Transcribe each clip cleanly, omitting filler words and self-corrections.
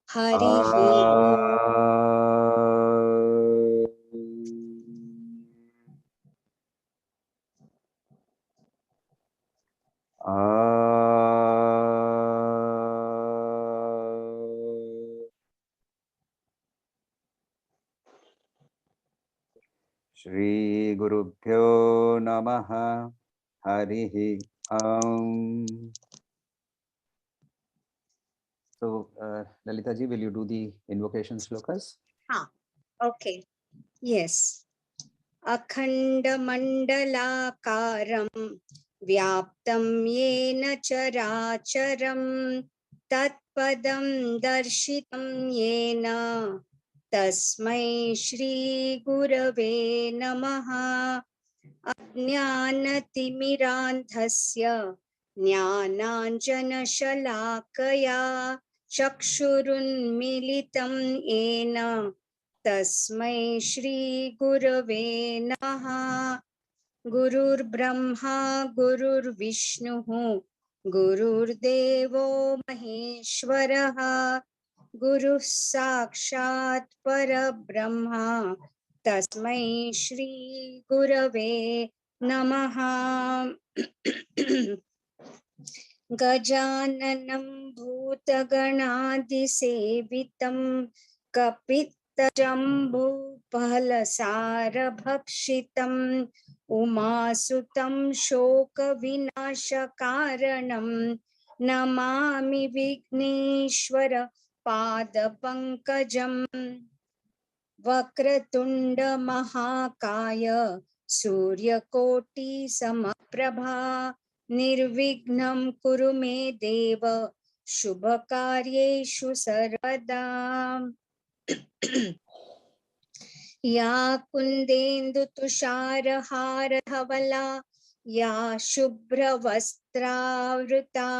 Harihi Shri Gurubhyo Namaha Harihi Om. So, Lalita ji, will you do the invocation shlokas? Okay. Yes. अखण्डमण्डलाकारं व्याप्तं येन चराचरं तत्पदं दर्शितं येन तस्मै श्रीगुरवे नमः। अज्ञानतिमिरान्धस्य ज्ञानाञ्जनशलाकया चक्षुरुन्मीलितं येन तस्मै श्रीगुरवे नमः। गुरुर्ब्रह्मा गुरुर्विष्णुः गुरुर्देवो महेश्वरः गुरुः साक्षात् परब्रह्मा तस्मै श्रीगुरवे नमः। गजाननं भूतगणादिसेवितं कपित्तजम्बूफलसारभक्षितम् उमासुतं शोकविनाशकारणं नमामि विघ्नेश्वर पादपङ्कजम्। वक्रतुण्डमहाकाय सूर्यकोटिसमप्रभा निर्विघ्नं कुरु मे देव शुभकार्येषु सर्वदा। या कुन्देन्दुतुषारहारधवला या शुभ्रवस्त्रावृता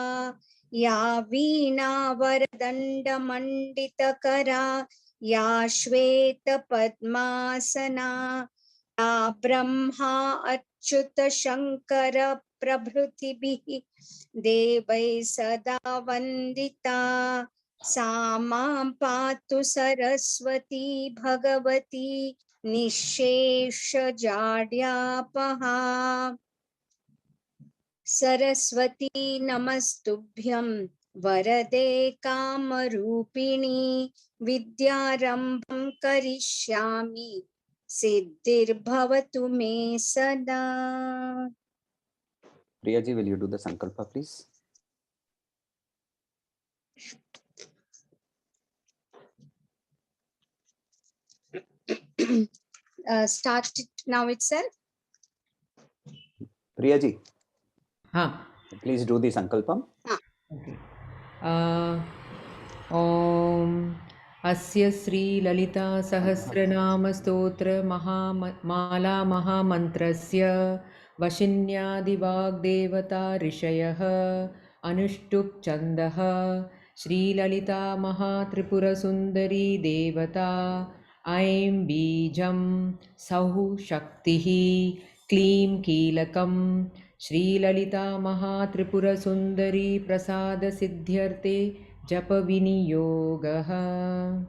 या वीणावरदण्डमण्डितकरा या श्वेतपद्मासना या ब्रह्मा अच्युत शङ्कर प्रभृतिभिः देवैः सदा वन्दिता सा मां पातु सरस्वती भगवती निःशेषजाड्यापहा। सरस्वती नमस्तुभ्यं वरदे कामरूपिणी विद्यारम्भं करिष्यामि सिद्धिर्भवतु मे सदा। Priya ji, will you do the sankalpa, please? Start it now itself. Priya ji, please do the sankalpam. Okay. Om Asya Sri Lalita Sahasranama Stotra Mala Mahamantrasya Vashinyadi Vag Devata Rishayah Anushtup Chandaha Shri Lalita Mahatripura Sundari Devata Aim Bijam Sahu Shaktihi Klim Kilakam Shri Lalita Mahatripura Sundari Prasada Siddhyarte Japa Viniyogaha.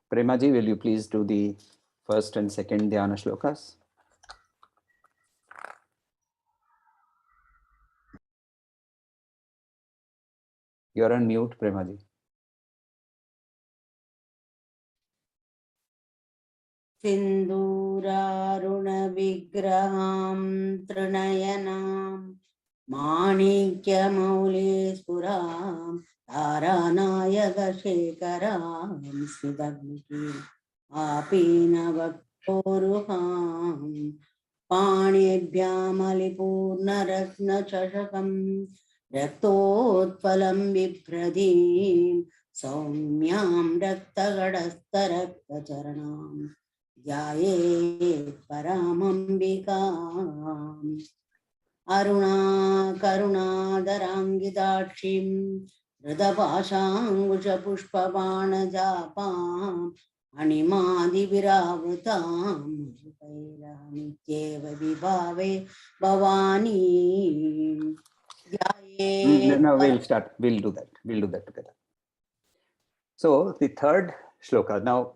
Prema ji, will you please do the first and second dhyana shlokas? You are on mute, Prema ji. सिन्दूरारुणविग्रहां त्रिनयनां माणिक्यमौलिस्फुरां तारानायकशेखरां स्मितमुखीम् आपीनवक्षोरुहां पाणिभ्यामलिपूर्णरत्नचषकं रक्तोत्पलं बिभ्रतीं सौम्यां रक्तगडस्थरक्तचरणाम् ध्यायेत् परामम्बिकाम् करुणाधराङ्गिताक्षीं हृदपाशाङ्कुशपुष्पबाणजापाम् अणिमादिविरावृतां नित्येव विभावे भवानी ध्यायेत् No, we'll start. We'll do that. We'll do that together. So the third shloka. Now,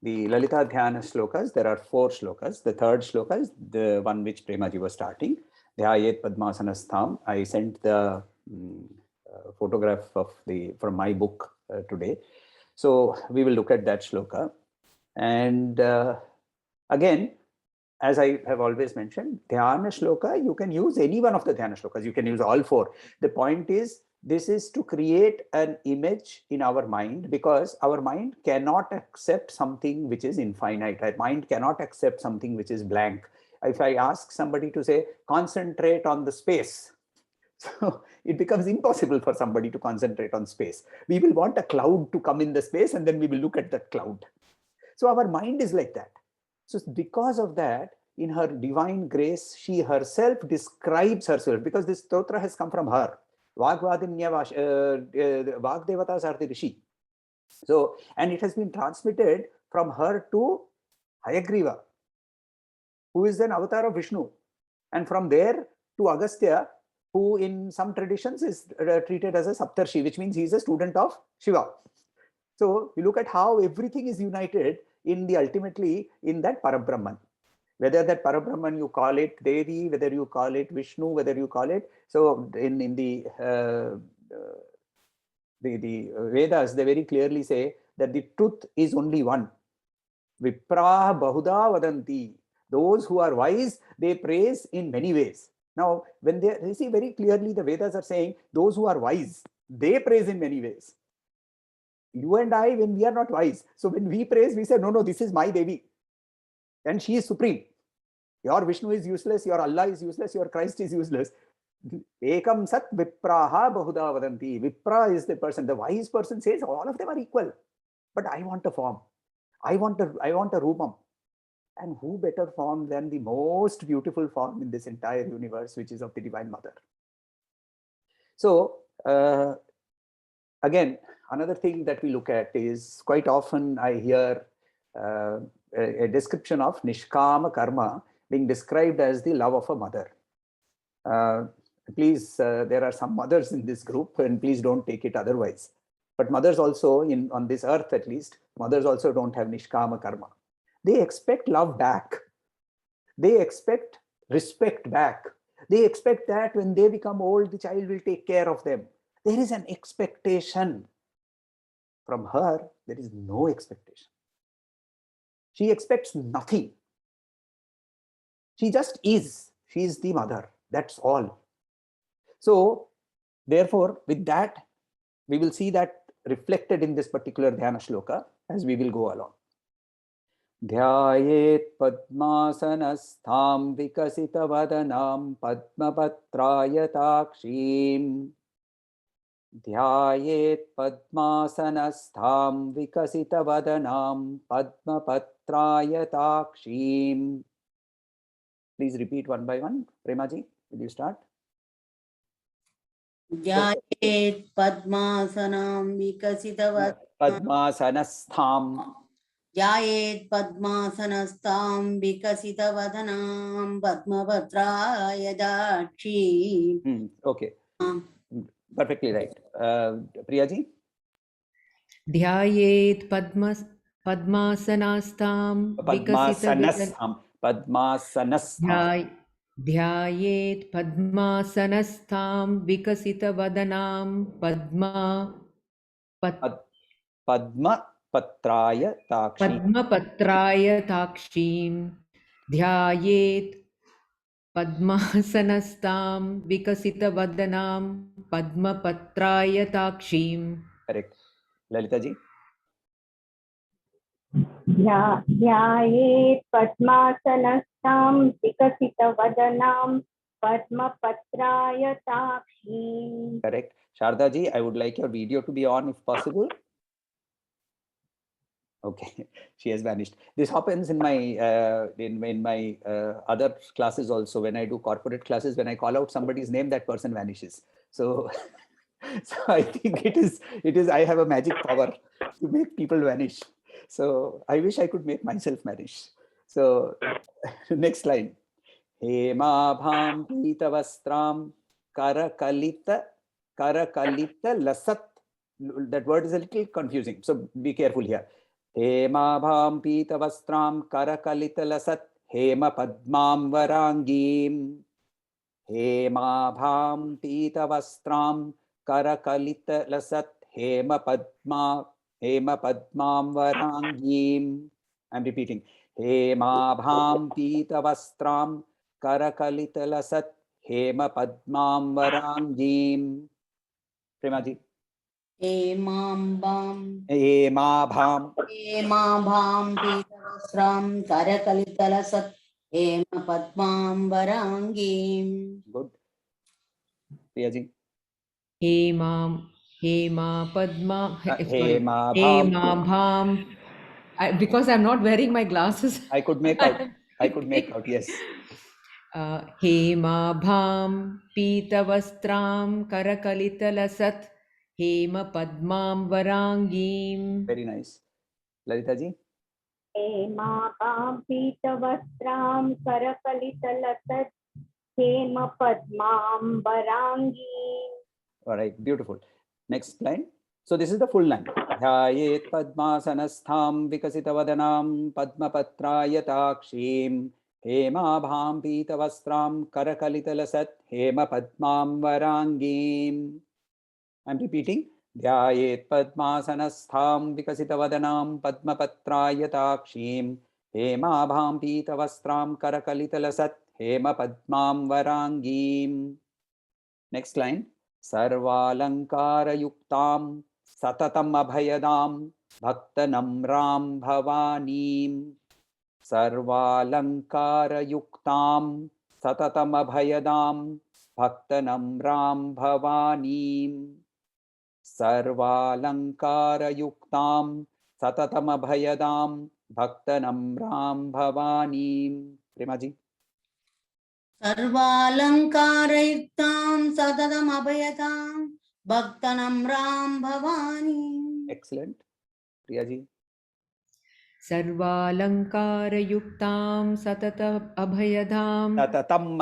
the Lalita Dhyana shlokas, there are 4 shlokas. The third shloka is the one which Premaji was starting. Dhyayet Padmasanastham. I sent the photograph of from my book today. So we will look at that shloka. And again, as I have always mentioned, Dhyana shloka, you can use any one of the Dhyana shlokas. You can use all 4. The point is, this is to create an image in our mind, because our mind cannot accept something which is infinite. Our mind cannot accept something which is blank. If I ask somebody to say, concentrate on the space, so it becomes impossible for somebody to concentrate on space. We will want a cloud to come in the space, and then we will look at that cloud. So our mind is like that. So because of that, in her divine grace, she herself describes herself, because this stotra has come from her. Vag Vadini, Vag Devatas are the Rishi. So, and it has been transmitted from her to Hayagreeva, who is an avatar of Vishnu. And from there to Agastya, who in some traditions is treated as a Saptarshi, which means he is a student of Shiva. So you look at how everything is united in the ultimately in that Parabrahman. Whether that Parabrahman you call it Devi, whether you call it Vishnu, whether you call it, so in the Vedas, they very clearly say that the truth is only one. Vipra Bahuda Vadanti. Those who are wise, they praise in many ways. Now, when they see very clearly, the Vedas are saying those who are wise, they praise in many ways. You and I, when we are not wise, so when we praise, we say, no, this is my Devi, and she is supreme. Your Vishnu is useless, your Allah is useless, your Christ is useless. Ekam sat vipraha bahuda vadanti. Vipra is the person, the wise person says all of them are equal, but I want a form. I want a rupam. And who better form than the most beautiful form in this entire universe, which is of the Divine Mother. So again, another thing that we look at is, quite often I hear a description of Nishkama Karma being described as the love of a mother. Please, there are some mothers in this group, and please don't take it otherwise. But mothers also, on this earth at least, mothers also don't have Nishkama Karma. They expect love back. They expect respect back. They expect that when they become old, the child will take care of them. There is an expectation. From her, there is no expectation. She expects nothing. She just is. She is the mother. That's all. So, therefore, with that, we will see that reflected in this particular Dhyana shloka as we will go along. Dhyayet padmasanastham vikasita vadanam padmapatrayatakshim. Dhyayet padmasanastham vikasita vadanam padmapatrayatakshim. Please repeat one by one. Premaji, will you start? Dhyayet padmasanam vikasita Padmasanastham. Dhyayet padmasanastam vikasita vadanam padmapatraya dakshi. Okay. Perfectly right. Priyaji? Dhyayet padmasanastam Padmasanastham. Padmasanastham. Dhyayet padmasanastham vikasita vadanam Padma patraya takshi. padmapatraya takshim. Dhyayet padmasanastam vikasita vadanam padmapatraya takshim. Correct. Lalita ji? ध्यायेत् पद्मासनस्थां विकसितवदनां पद्मपत्रायताक्षीम्. Correct. Sharda ji, I would like your video to be on if possible. Okay, she has vanished. This happens in my other classes also. When I do corporate classes, when I call out somebody's name, that person vanishes. So, so I think it is. I have a magic power to make people vanish. So I wish I could make myself vanish. So next line. Hema bham pita vastram karakalita lasat that word is a little confusing, so be careful here. Hema bham pita vastram karakalita lasat hema padmam varangim. Hema bham pita vastram karakalita lasat hema padmam varangim. I'm repeating. Hema bham pita vastram karakalita lasat hema padmam varangim. Premaji. Hemabham Pitavasram Karakalithalasat Hema Padmam Varangim. Good. Priyaji. Hema Padma. Sorry. Hema Hema Bham. Because I'm not wearing my glasses. I could make out. Yes. Hema Bham Pitavastram Karakalithalasat Hema Padmam Varangim. Very nice. Lalita ji. हेमापां पीतवस्त्रां करकलितलसत् हेमपद्मां वराङ्गीं. All right, beautiful. Next line. So this is the full line. Dhyayet padmasanastham vikasitavadanam padmapatrayatakshim hemabham pitavastram karakalithalasat hema padmam varangim. I'm repeating. Dhyayet padmasanastham vikasitavadanam padmapatrayatakshim hemabham pitavastram karakalithalasat hema padmam varangim. Next line. Sarvalankarayuktam satatam abhayadam bhaktanamram bhavanim. Sarvalankarayuktam satatam abhayadam bhaktanamram bhavanim. Sarvalankarayuktam satatam abhayadam bhaktanamram bhavanim. Premaji. Sarvalankarayuktam Sadadam Abhayatam Bhaktanamram Bhavani. Excellent. Priyaji. Sarvalankarayuktam Satatam Abhayadam. Satatam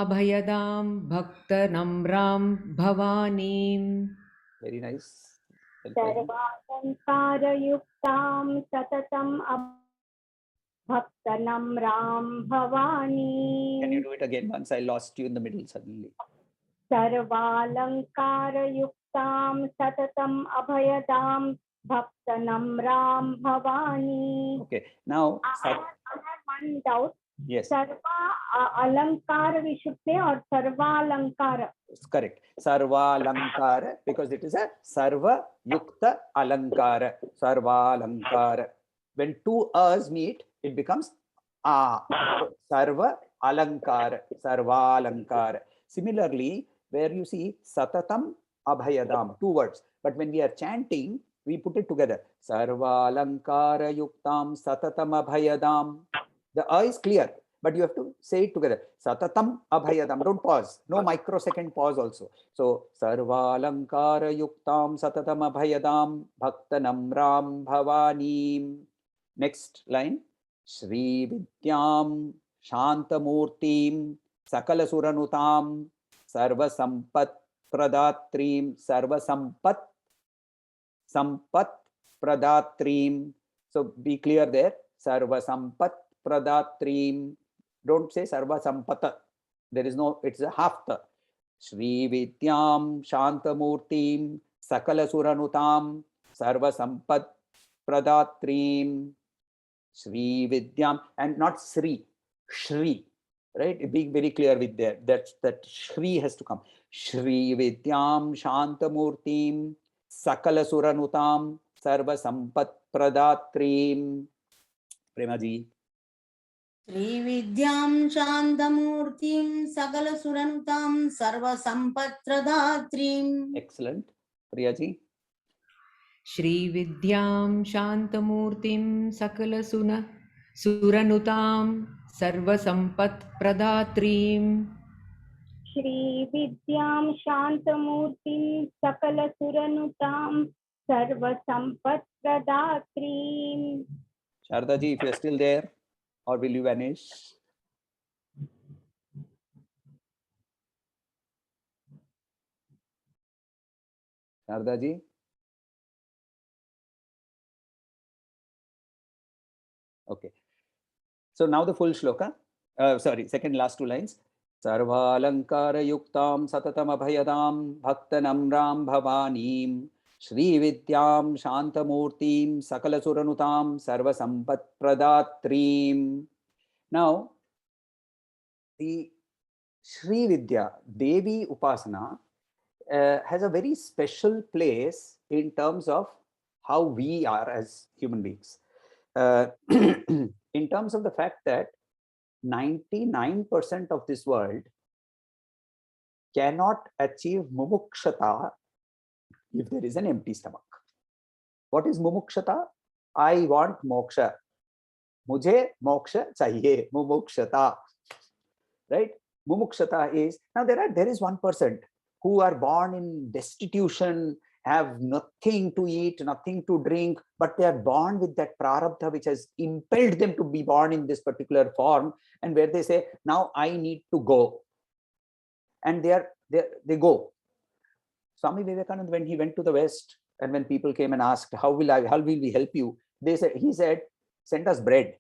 Abhayadam Bhaktanamram Bhavanim. Very nice. सर्वालङ्कारयुक्तां सततं भक्तनम्रां Bhavani. Can you do it again once? I lost you in the middle suddenly. सर्वालङ्कारयुक्तां सततं अभयदां भक्तनम्रां Bhavani. Okay. Now, I have one doubt. yes. Sarva alankara we should say or sarva alankara? Correct. Sarva alankara, because it is a sarva yukta alankara. Sarva alankara. When two a's meet, it becomes a. Sarva alankara. Sarva alankara. Similarly, where you see satatam abhayadam, two words. But when we are chanting, we put it together. Sarva alankara yuktam satatam abhayadam. The a is clear, but you have to say it together. Satatam abhayadam. Don't pause. No microsecond pause also. So, sarvalankara yuktam satatam abhayadam bhaktanamram bhavanim. Next line. Shri Vidyam Shantamurtim Sakala Suranutam Sarva Sampat Pradatrim Sarva Sampat Pradatrim. So, be clear there. Sarva Sampat Pradatrim. Don't say Sarva Sampata. There is no, it's a half the. Shri Vidyam Shantamurtim Sakala Suranutam Sarva Sampat Pradatrim. Shri Vidyam, and not Sri, Shri. Right? Being very clear with that Shri has to come. Shri Vidyam Shantamurtim Sakala Suranutam Sarva Sampat Pradatrim. Premaji. Shri Vidyam Shantamurtim Sagala Suranutam Sarva Sampatradhatrim. Excellent. Priyaji. Shri Vidyam Shantamurtim Sakala Suranutam Sarva Sampat Pradatrim. Shri Vidyam Shantamurtim Sakala Suranutam Sarva Sampat Pradatrim. Sharda ji, if you are still there, or will you vanish? Sharda ji? Okay. So now the full shloka. Sorry, second last two lines. Sarvalankara yuktam satatam abhayadam bhaktanamram bhavanim Shri Vidyam Shantamurtim Sakala Suranutam Sarva Sampat Pradatrim. Now, the Shri Vidya, Devi Upasana, has a very special place in terms of how we are as human beings. In terms of the fact that 99% of this world cannot achieve mumukshata if there is an empty stomach. What is mumukshata? I want moksha. Mujhe moksha chahiye, mumukshata. Right? Mumukshata is, now there is 1% who are born in destitution, have nothing to eat, nothing to drink, but they are born with that prarabdha which has impelled them to be born in this particular form, and where they say, now I need to go. And they go. Swami Vivekananda, when he went to the West, and when people came and asked, how will we help you? He said, send us bread.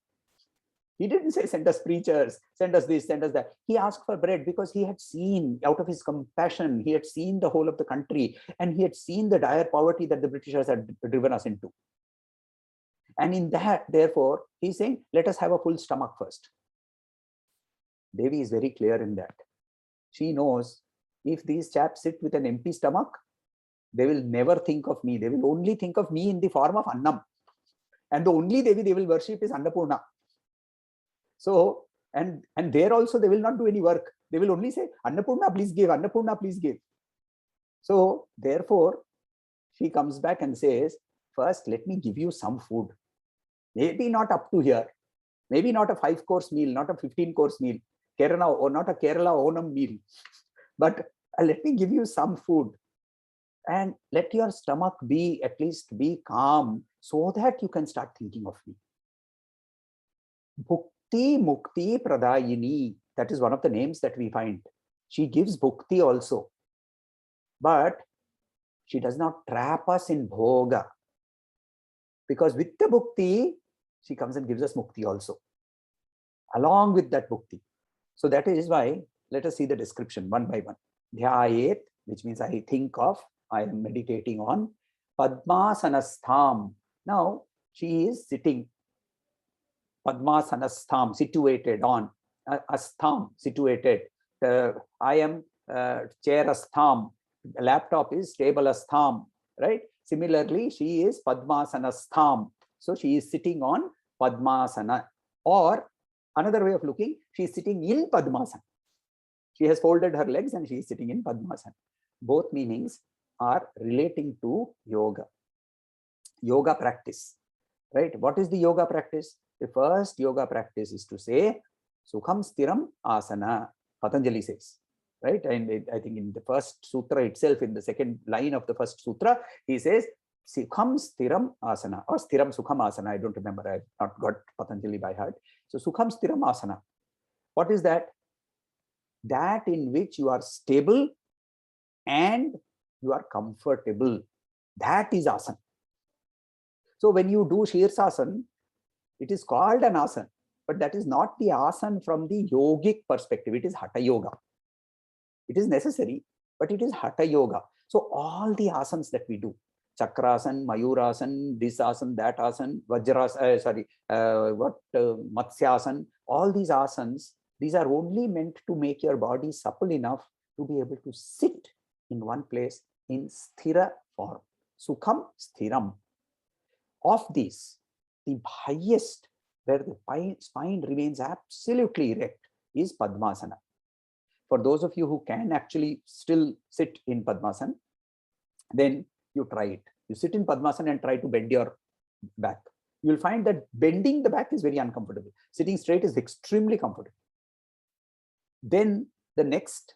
He didn't say, send us preachers, send us this, send us that. He asked for bread because he had seen, out of his compassion, he had seen the whole of the country, and he had seen the dire poverty that the Britishers had driven us into. And in that, therefore, he's saying, let us have a full stomach first. Devi is very clear in that. She knows if these chaps sit with an empty stomach, they will never think of me. They will only think of me in the form of Annam. And the only Devi they will worship is Annapurna. So, and there also they will not do any work. They will only say, Annapurna, please give, Annapurna, please give. So, therefore, she comes back and says, first, let me give you some food. Maybe not up to here. Maybe not a 5-course meal, not a 15-course meal, Kerala or not a Kerala Onam meal. But let me give you some food. And let your stomach be, at least be calm, so that you can start thinking of me. Bhukti Mukti Pradayini. That is one of the names that we find. She gives Bhukti also. But she does not trap us in Bhoga. Because with the Bhukti, she comes and gives us Mukti also. Along with that Bhukti. So that is why, let us see the description one by one. Dhyayet, which means I think of, I am meditating on. Padmasanastham. Now, she is sitting. Padmasanastham, situated on. Astham, situated. I am chairastham. Laptop is table astham. Right? Similarly, she is Padmasanastham. So she is sitting on Padmasana. Or another way of looking, she is sitting in Padmasana. She has folded her legs and she is sitting in Padmasana. Both meanings are relating to yoga. Yoga practice. Right? What is the yoga practice? The first yoga practice is to say, Sukham Stiram Asana. Patanjali says. Right? And I think in the first sutra itself, in the second line of the first sutra, he says, Sukham Stiram Asana, or Stiram Sukham Asana. I don't remember. I've not got Patanjali by heart. So Sukham Stiram Asana. What is that? That in which you are stable and you are comfortable. That is asana. So when you do Shirsasana, it is called an asana, but that is not the asana from the yogic perspective. It is Hatha Yoga. It is necessary, but it is Hatha Yoga. So all the asanas that we do, Chakrasan, Mayurasan, this asana, that asana, Vajrasan, Matsyasan, all these asanas, these are only meant to make your body supple enough to be able to sit in one place in sthira form. Sukham Sthiram. Of these, the highest, where the spine remains absolutely erect, is Padmasana. For those of you who can actually still sit in Padmasana, then you try it. You sit in Padmasana and try to bend your back. You will find that bending the back is very uncomfortable. Sitting straight is extremely comfortable. Then the next,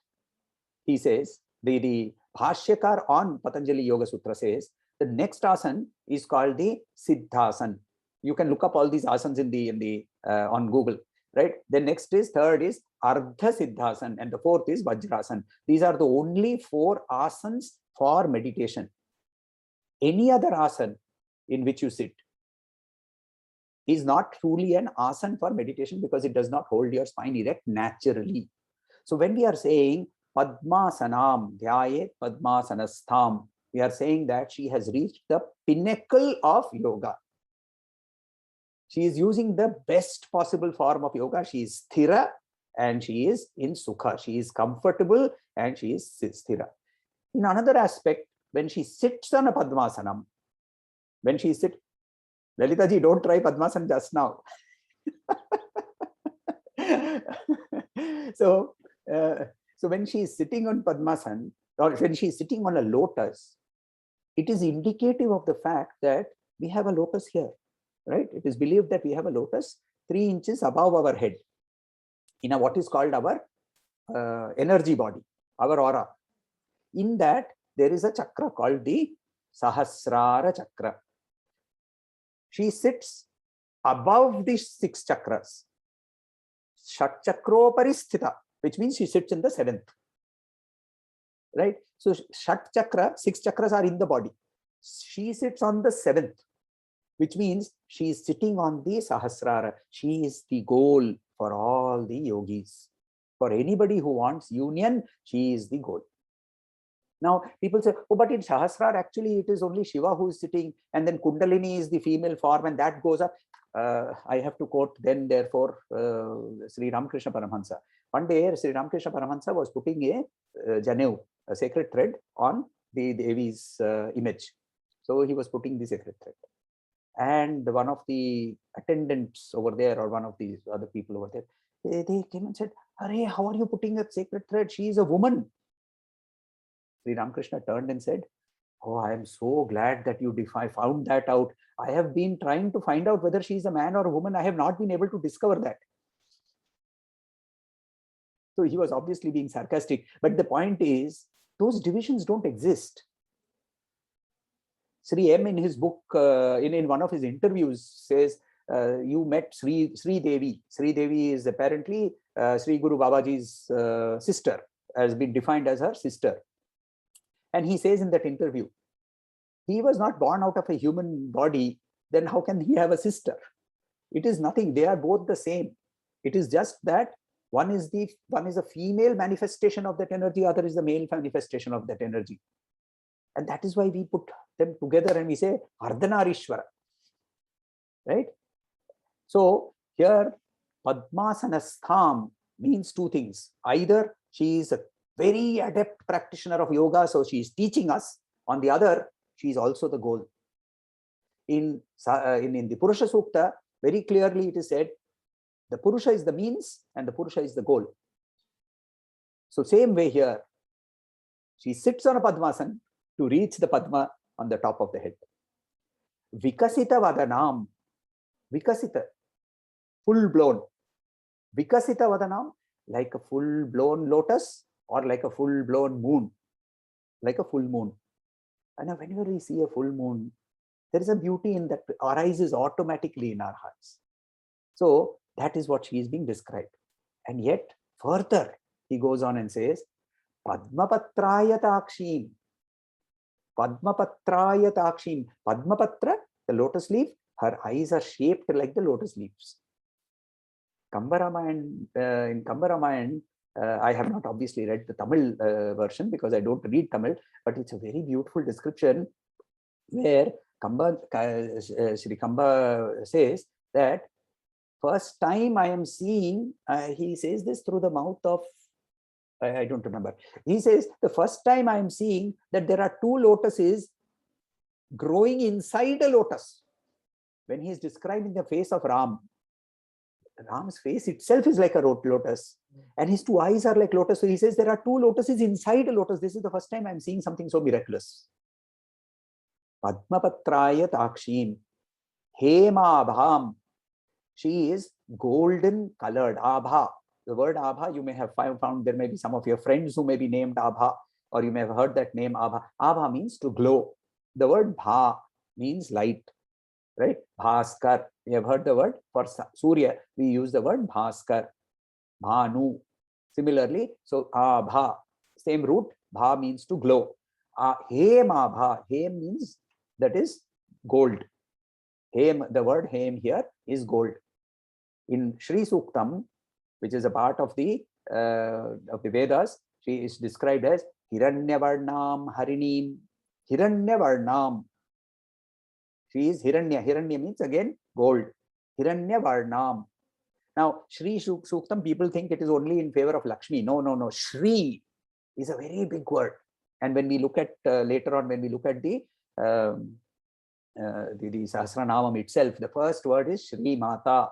he says, the Bhashyakar on Patanjali Yoga Sutra says, the next asana is called the Siddhasana. You can look up all these asanas in on Google, right? The next is, third is Ardha Siddhasana, and the fourth is Vajrasana. These are the only 4 asanas for meditation. Any other asana in which you sit is not truly an asana for meditation because it does not hold your spine erect naturally. So when we are saying Padmasanam, Dhyayet Padmasanastham, we are saying that she has reached the pinnacle of yoga. She is using the best possible form of yoga. She is sthira and she is in sukha. She is comfortable and she is sthira. In another aspect, when she sits on a Padmasanam, when she sits, Lalita ji, don't try Padmasana just now. So when she is sitting on Padmasana, or when she is sitting on a lotus, it is indicative of the fact that we have a lotus here, right? It is believed that we have a lotus 3 inches above our head in what is called our energy body, our aura. In that, there is a chakra called the Sahasrara chakra. She sits above the 6 chakras. Shat chakro paristhita, which means she sits in the 7th. Right? So Shat chakra, 6 chakras are in the body. She sits on the 7th, which means she is sitting on the Sahasrara. She is the goal for all the yogis. For anybody who wants union, she is the goal. Now, people say, oh, but in Sahasrara, actually, it is only Shiva who is sitting, and then Kundalini is the female form, and that goes up. I have to quote then, therefore, Sri Ramakrishna Paramahansa. One day, Sri Ramakrishna Paramahansa was putting a janev, a sacred thread, on the Devi's image. So he was putting the sacred thread. And one of the attendants over there, or one of these other people over there, they came and said, "Arey, how are you putting a sacred thread? She is a woman." Sri Ramakrishna turned and said, "Oh, I am so glad that you found that out. I have been trying to find out whether she is a man or a woman. I have not been able to discover that." So he was obviously being sarcastic. But the point is, those divisions don't exist. Sri M in his book, in one of his interviews, says, you met Sri Devi. Sri Devi is apparently Sri Guru Babaji's sister, has been defined as her sister. And he says in that interview, he was not born out of a human body, then how can he have a sister? It is nothing. They are both the same. It is just that one is a female manifestation of that energy, other is the male manifestation of that energy. And that is why we put them together and we say Ardhanarishwara. Right? So here Padmasanastham means 2 things. Either she is a very adept practitioner of yoga, so she is teaching us. On the other, she is also the goal. In the Purusha Sukta, very clearly it is said, the Purusha is the means and the Purusha is the goal. So same way here, she sits on a Padmasana to reach the Padma on the top of the head. Vikasita Vadanam, Vikasita, full blown. Vikasita Vadanam, like a full blown lotus or like a full blown moon, like a full moon. And whenever we see a full moon, there is a beauty in that arises automatically in our hearts. So that is what she is being described. And yet further, he goes on and says, Padmapatraya Takshim. Padmapatraya Takshim. Padmapatra, the lotus leaf, her eyes are shaped like the lotus leaves. In Kambaramayan, I have not obviously read the Tamil version because I don't read Tamil, but it's a very beautiful description where Shri Kamba says that first time I am seeing, he says this through the mouth of, I don't remember. He says, the first time I am seeing that there are 2 lotuses growing inside a lotus. When he is describing the face of Ram, Ram's face itself is like a lotus and his 2 eyes are like lotus. So he says there are 2 lotuses inside a lotus. This is the first time I'm seeing something so miraculous. Padmapatraya Takshim. Hema Abham. She is golden colored. Abha. The word Abha, you may have found there may be some of your friends who may be named Abha, or you may have heard that name Abha. Abha means to glow. The word Bha means light, right? Bhaskar. We have heard the word for Surya. We use the word Bhaskar. Bhanu. Similarly, so Abha, same root. Bha means to glow. Hem Abha. Hem means that is gold. Hem, the word hem here is gold. In Shri Suktam, which is a part of the Vedas, she is described as Hiranyavarnam Harinim. Hiranyavarnam. She is Hiranya. Hiranya means again gold. Hiranyavarnam. Now, Shri Suktam, people think it is only in favor of Lakshmi. No, no, no. Shri is a very big word. And when we look at later on, when we look at the Sahasranamam itself, the first word is Shri Mata.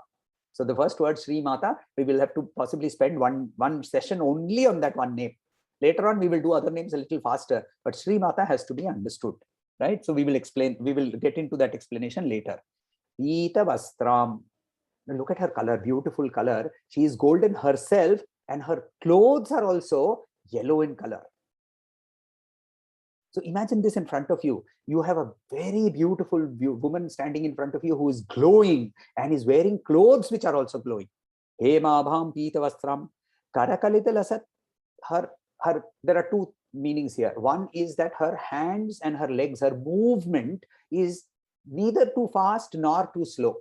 So the first word Shri Mata, we will have to possibly spend one session only on that one name. Later on, we will do other names a little faster, but Shri Mata has to be understood, right? So we will explain, we will get into that explanation later. Pita Vastram. Now look at her color, beautiful color. She is golden herself, and her clothes are also yellow in color. So imagine this in front of you. You have a very beautiful woman standing in front of you who is glowing and is wearing clothes which are also glowing. Hema Abham Pita Vastram. Karakalita Lasat. There are two meanings here. One is that her hands and her legs, her movement is neither too fast nor too slow.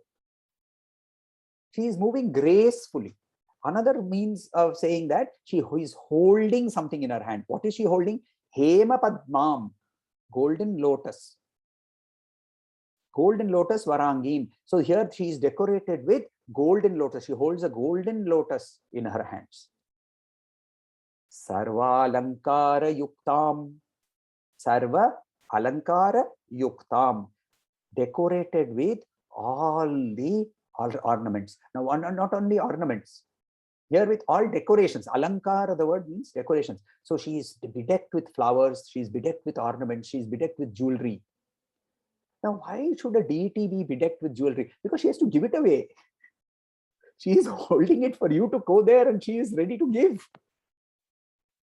She is moving gracefully. Another means of saying that she is holding something in her hand. What is she holding? Hema Padmam, golden lotus. Golden lotus Varangin. So here she is decorated with golden lotus. She holds a golden lotus in her hands. Sarva Alankara Yuktam. Sarva Alankara Yuktam. Decorated with all the ornaments. Now, not only ornaments. Here with all decorations. Alankara, the word means decorations. So she is bedecked with flowers. She is bedecked with ornaments. She is bedecked with jewelry. Now, why should a deity be bedecked with jewelry? Because she has to give it away. She is holding it for you to go there and she is ready to give.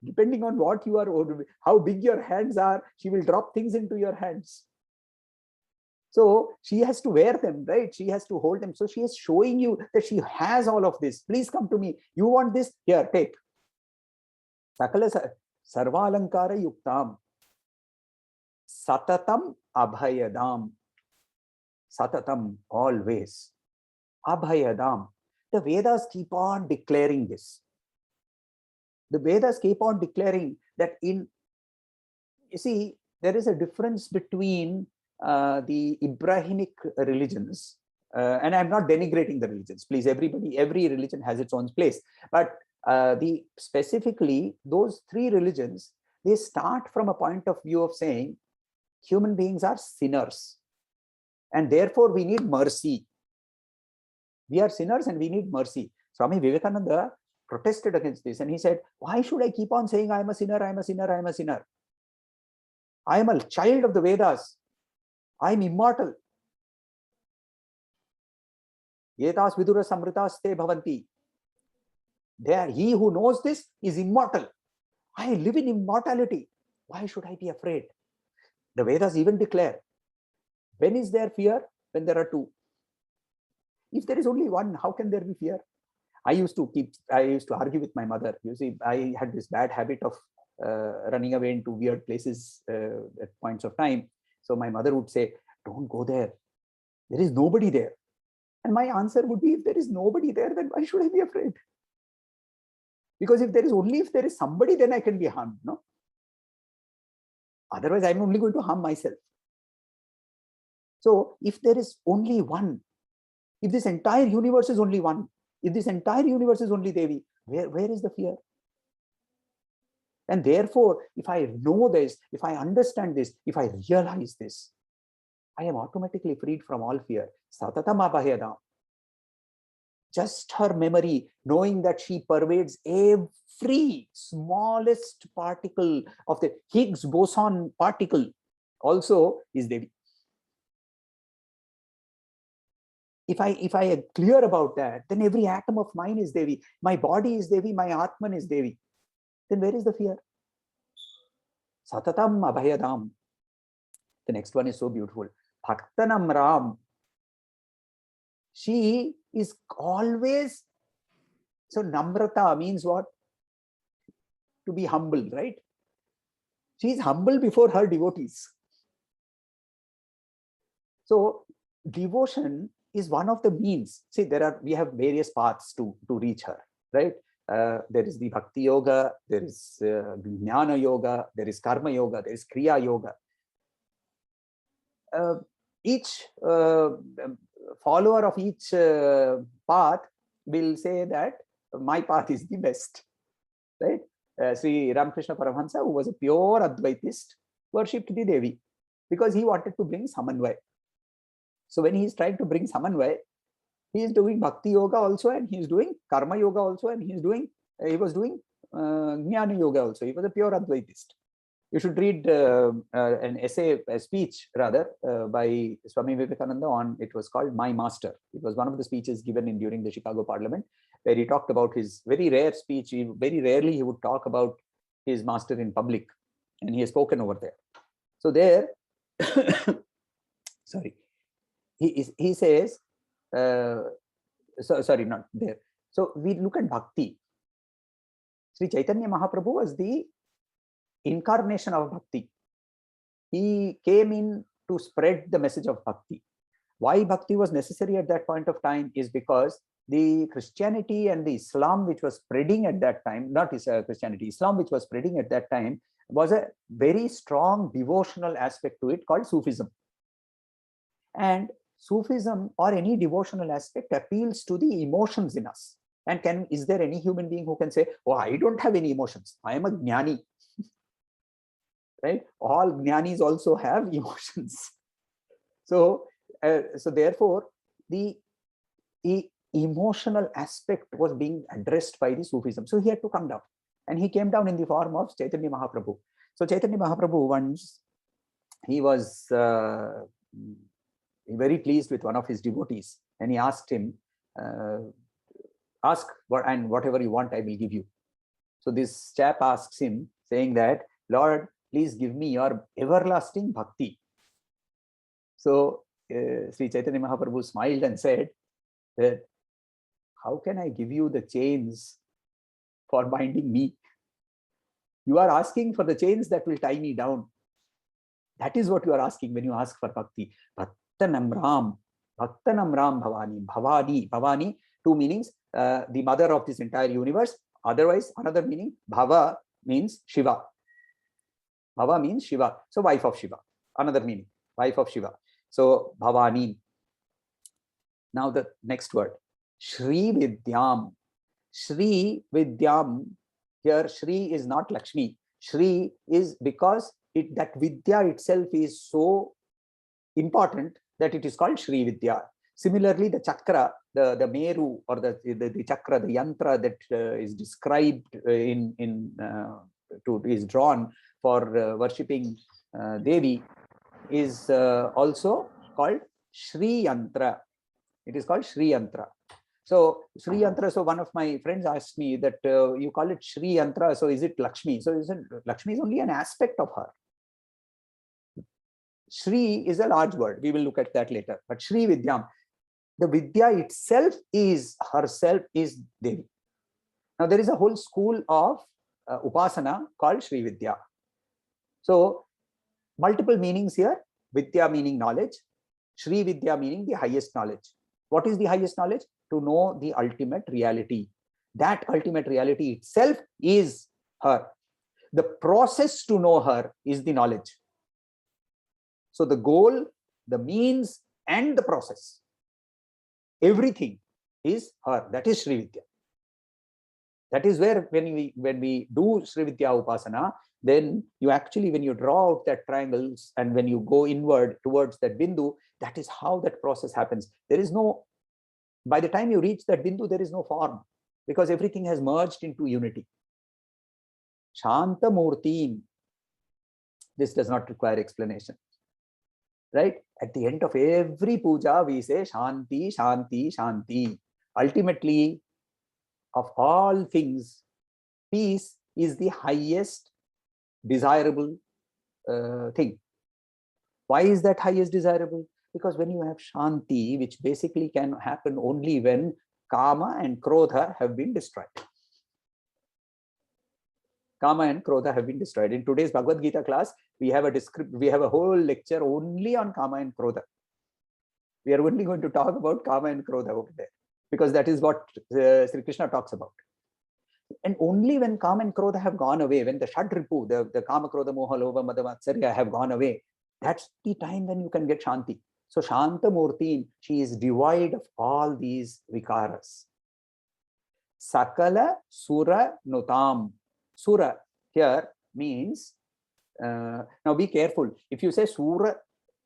Depending on what you are, how big your hands are, she will drop things into your hands. So she has to wear them, right? She has to hold them. So she is showing you that she has all of this. Please come to me. You want this? Here, take. Sakala Sarva Alankara Yuktam. Satatam Abhayadam. Satatam, always. Abhayadam. The Vedas keep on declaring this. The Vedas keep on declaring that you see, there is a difference between the Abrahamic religions, and I'm not denigrating the religions. Please, every religion has its own place. But specifically, those three religions, they start from a point of view of saying human beings are sinners, and therefore we need mercy. We are sinners and we need mercy. Swami Vivekananda protested against this, and he said, why should I keep on saying I am a sinner, I am a sinner, I am a sinner? I am a child of the Vedas. I am immortal. Yetas vidura samritaste bhavanti. There, he who knows this is immortal. I live in immortality. Why should I be afraid? The Vedas even declare, when is there fear? When there are two. If there is only one, how can there be fear? I used to argue with my mother. You see, I had this bad habit of running away into weird places at points of time. So my mother would say, don't go there. There is nobody there. And my answer would be, if there is nobody there, then why should I be afraid? Because if there is somebody, then I can be harmed, no? Otherwise, I'm only going to harm myself. So if there is only one, if this entire universe is only one, if this entire universe is only Devi, where is the fear? And therefore, if I know this, if I understand this, if I realize this, I am automatically freed from all fear. Satatam abhayadam. Just her memory, knowing that she pervades every smallest particle of the Higgs boson particle, also is Devi. If I am clear about that, then every atom of mine is Devi. My body is Devi, my Atman is Devi. Then where is the fear? Satatam abhayadam. The next one is so beautiful. Bhaktanam Ram. She is always, so Namrata means what? To be humble, right? She is humble before her devotees. So devotion is one of the means. See, we have various paths to reach her, right? There is the Bhakti Yoga, there is Jnana Yoga, there is Karma Yoga, there is Kriya Yoga. Each follower of each path will say that my path is the best, right? Sri Ramakrishna Paramahansa, who was a pure Advaitist, worshipped the Devi because he wanted to bring Samanvay. So when he is trying to bring Samanvay, he is doing Bhakti Yoga also, and he is doing Karma Yoga also, and he was doing Jnana Yoga also. He was a pure Advaitist. You should read an essay, a speech rather, by Swami Vivekananda on, it was called My Master. It was one of the speeches given during the Chicago Parliament, where he talked about his very rare speech. Very rarely he would talk about his master in public, and he has spoken over there. So there, sorry, he says, sorry, not there. So we look at Bhakti. Sri Chaitanya Mahaprabhu was the incarnation of Bhakti. He came in to spread the message of Bhakti. Why Bhakti was necessary at that point of time is because the Christianity and the Islam which was spreading at that time, not Christianity, Islam which was spreading at that time, was a very strong devotional aspect to it called Sufism. And Sufism or any devotional aspect appeals to the emotions in us. And is there any human being who can say, oh, I don't have any emotions, I am a jnani? Right? All jnanis also have emotions. So therefore, the emotional aspect was being addressed by the Sufism. So he had to come down, and he came down in the form of Chaitanya Mahaprabhu. So Chaitanya Mahaprabhu, once he was very pleased with one of his devotees, and he asked him, ask and whatever you want, I will give you. So this chap asks him, saying that, Lord, please give me your everlasting bhakti. So Sri Chaitanya Mahaprabhu smiled and said that, how can I give you the chains for binding me? You are asking for the chains that will tie me down. That is what you are asking when you ask for bhakti. Bhaktanam Ram Bhavani. Bhavani, two meanings, the mother of this entire universe. Otherwise, another meaning, Bhava means Shiva. Bhava means Shiva. So wife of Shiva. Another meaning, wife of Shiva. So Bhavani. Now the next word, Shri Vidyam. Shri Vidyam. Here Shri is not Lakshmi. Shri is because that Vidya itself is so important that it is called Shri Vidya. Similarly, the chakra, the Meru, or the chakra, the yantra that is described is drawn for worshipping Devi, is also called Shri Yantra. It is called Shri Yantra. So Shri Yantra, so one of my friends asked me that you call it Shri Yantra, so is it Lakshmi? So Lakshmi is only an aspect of her. Shri is a large word. We will look at that later. But Shri Vidyam, the Vidya itself is Devi. Now there is a whole school of Upasana called Shri Vidya. So multiple meanings here. Vidya meaning knowledge. Shri Vidya meaning the highest knowledge. What is the highest knowledge? To know the ultimate reality. That ultimate reality itself is her. The process to know her is the knowledge. So the goal, the means, and the process, everything is her. That is Shri Vidya. That is where when we do Shri Vidya Upasana, then you actually, when you draw out that triangles and when you go inward towards that bindu, that is how that process happens. There is no, by the time you reach that bindu, there is no form, because everything has merged into unity. Shanta Murti. This does not require explanation. Right? At the end of every puja, we say Shanti, Shanti, Shanti. Ultimately, of all things, peace is the highest desirable thing. Why is that highest desirable? Because when you have Shanti, which basically can happen only when Kama and Krodha have been destroyed. Kama and Krodha have been destroyed. In today's Bhagavad Gita class, we have a whole lecture only on Kama and Krodha. We are only going to talk about Kama and Krodha over there, because that is what Sri Krishna talks about. And only when Kama and Krodha have gone away, when the Shadripu, the Kama, Krodha, Moha, Lobha, Mada, Matsarya have gone away, that's the time when you can get Shanti. So Shanta Murti, she is devoid of all these vikaras. Sakala Sura Nutam. Sura here means, now be careful. If you say Sura,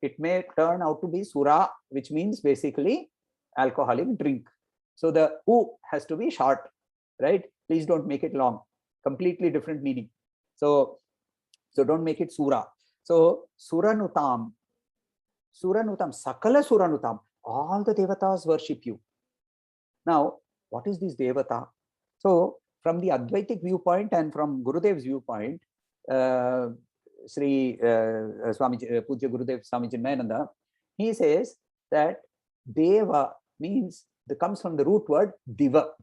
it may turn out to be Sura, which means basically alcoholic drink. So the U has to be short, right? Please don't make it long. Completely different meaning. So don't make it Sura. So Suranutam, Sakala Suranutam, all the devatas worship you. Now, what is this devata? So from the Advaitic viewpoint and from Gurudev's viewpoint, Sri Swamiji, Pujya Gurudev Swami Chinmayananda, he says that Deva means, comes from the root word Diva.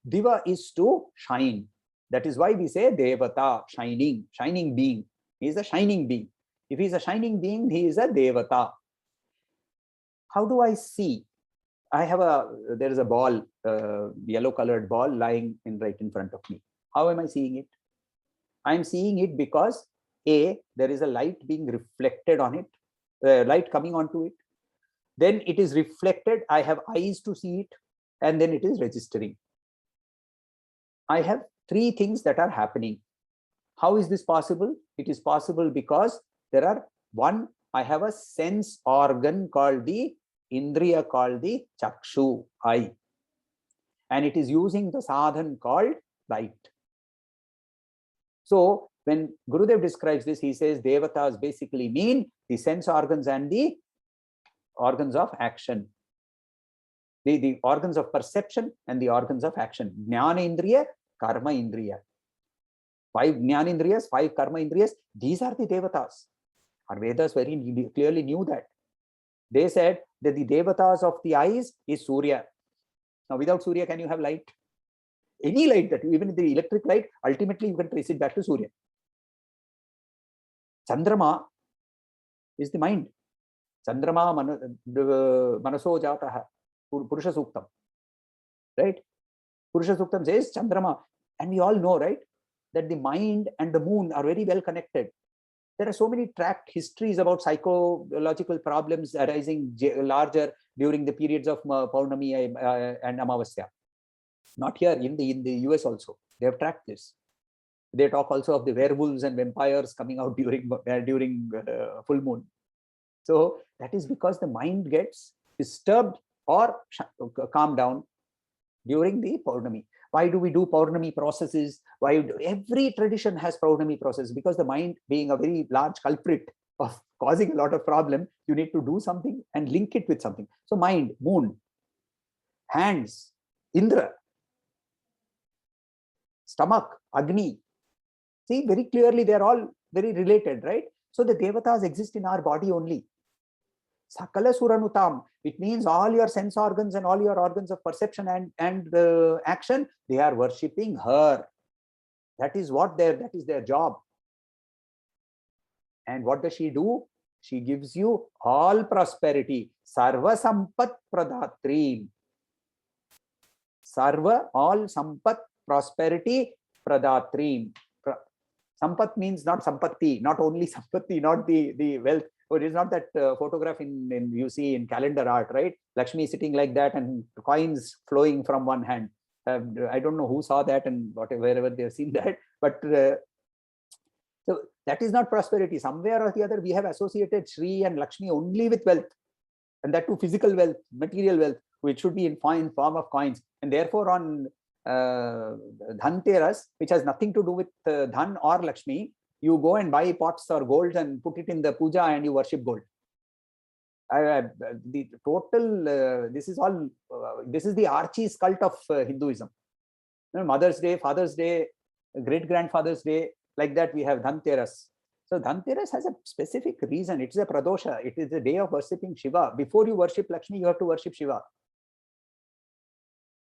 Diva is to shine. That is why we say Devata, shining being. He is a shining being. If he is a shining being, he is a Devata. How do I see? There is a ball, yellow colored ball lying right in front of me. How am I seeing it? I am seeing it because there is a light being reflected on it, light coming onto it. Then it is reflected. I have eyes to see it, and then it is registering. I have three things that are happening. How is this possible? It is possible because there are one, I have a sense organ called the Indriya, called the Chakshu, eye. And it is using the sadhan called light. So when Gurudev describes this, he says devatas basically mean the sense organs and the organs of action. The organs of perception and the organs of action. Jnana Indriya, Karma Indriya. 5 Jnana Indriyas, 5 Karma Indriyas. These are the devatas. Our Vedas very clearly knew that. They said that the devatas of the eyes is Surya. Now, without Surya, can you have light? Any light, that even the electric light, ultimately you can trace it back to Surya. Chandrama is the mind. Chandrama manaso jataha, Purusha Suktam. Right? Purusha Suktam says Chandrama. And we all know, right, that the mind and the moon are very well connected. There are so many tracked histories about psychological problems arising larger during the periods of Paurnami and Amavasya. Not here, in the US also. They have tracked this. They talk also of the werewolves and vampires coming out during full moon. So that is because the mind gets disturbed or calmed down during the Paurnami. Why do we do Paurnami processes? Every tradition has Paurnami process? Because the mind, being a very large culprit of causing a lot of problem, you need to do something and link it with something. So mind, moon, hands, Indra, stomach, Agni. See, very clearly they are all very related, right? So the devatas exist in our body only. Sakala Suranutam, it means all your sense organs and all your organs of perception and action, they are worshipping her. That is their job. And what does she do? She gives you all prosperity. Sarva Sampat Pradatrim. Sarva, all Sampat, prosperity, Pradatrim. Sampat means not Sampatti, not only Sampatti, not the wealth. It is not that photograph in you see in calendar art, right? Lakshmi sitting like that and coins flowing from one hand. I don't know who saw that and wherever they have seen that, but so that is not prosperity. Somewhere or the other, we have associated Shri and Lakshmi only with wealth, and that too physical wealth, material wealth, which should be in form of coins. And therefore, on Dhanteras, which has nothing to do with Dhan or Lakshmi, you go and buy pots or gold and put it in the puja and you worship gold. The total, this is the Archie's cult of Hinduism. Mother's Day, Father's Day, great-grandfather's Day, like that we have Dhanteras. So Dhanteras has a specific reason. It is a pradosha. It is a day of worshipping Shiva. Before you worship Lakshmi, you have to worship Shiva.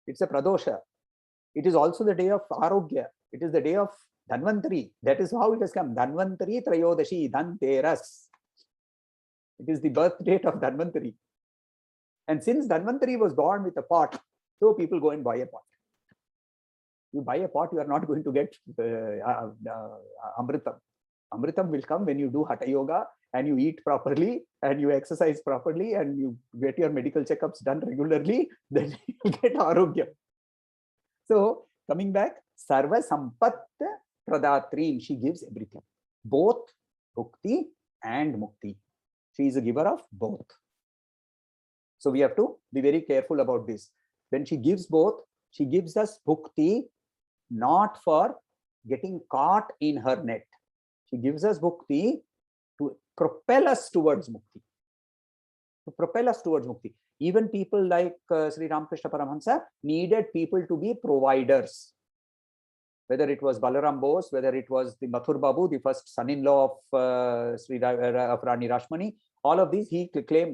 It's a pradosha. It is also the day of Arogya. It is the day of Dhanvantari. That is how it has come. Dhanvantari Trayodashi, Dhanteras. It is the birth date of Dhanvantari. And since Dhanvantari was born with a pot, so people go and buy a pot. You buy a pot, you are not going to get Amritam. Amritam will come when you do Hatha Yoga and you eat properly and you exercise properly and you get your medical checkups done regularly, then you get Arogya. So coming back, Sarva Sampat Pradatrin, she gives everything, both Bhukti and Mukti. She is a giver of both. So we have to be very careful about this. When she gives both, she gives us Bhukti not for getting caught in her net. She gives us Bhukti to propel us towards Mukti. To propel us towards Mukti. Even people like Sri Ramakrishna Paramahansa needed people to be providers. Whether it was Balaram Bose, whether it was the Mathur Babu, the first son-in-law of Rani Rashmani, all of these he